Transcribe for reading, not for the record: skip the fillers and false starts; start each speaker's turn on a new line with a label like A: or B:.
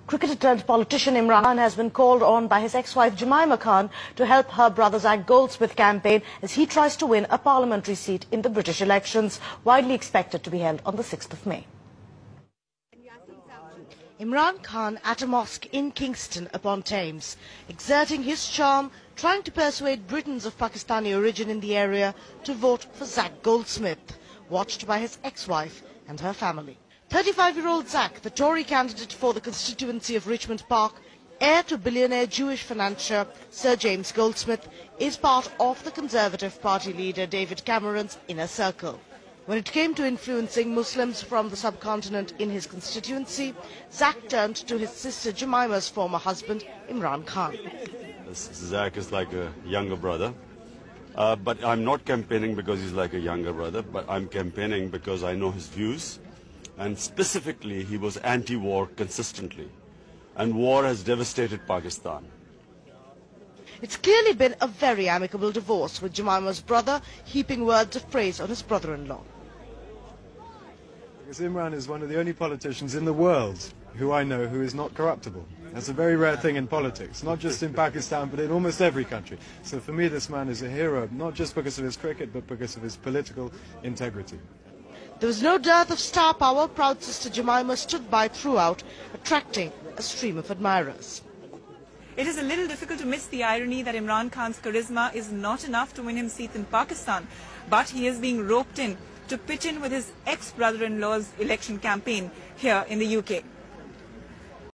A: Cricketer turned politician Imran has been called on by his ex-wife Jemima Khan to help her brother Zach Goldsmith campaign as he tries to win a parliamentary seat in the British elections, widely expected to be held on the 6th of May. Imran Khan at a mosque in Kingston upon Thames, exerting his charm, trying to persuade Britons of Pakistani origin in the area to vote for Zach Goldsmith, watched by his ex-wife and her family. 35-year-old Zach, the Tory candidate for the constituency of Richmond Park, heir to billionaire Jewish financier Sir James Goldsmith, is part of the Conservative Party leader David Cameron's inner circle. When it came to influencing Muslims from the subcontinent in his constituency, Zach turned to his sister Jemima's former husband, Imran Khan.
B: Zach is like a younger brother, but I'm not campaigning because he's like a younger brother, but I'm campaigning because I know his views, and specifically he was anti-war consistently, and war has devastated Pakistan.
A: It's clearly been a very amicable divorce, with Jemima's brother heaping words of praise on his brother-in-law.
C: Because Imran is one of the only politicians in the world who I know who is not corruptible. That's a very rare thing in politics, not just in Pakistan, but in almost every country. So for me, this man is a hero, not just because of his cricket, but because of his political integrity.
A: There was no dearth of star power. Proud sister Jemima stood by throughout, attracting a stream of admirers.
D: It is a little difficult to miss the irony that Imran Khan's charisma is not enough to win him seats in Pakistan, but he is being roped in to pitch in with his ex-brother-in-law's election campaign here in the UK.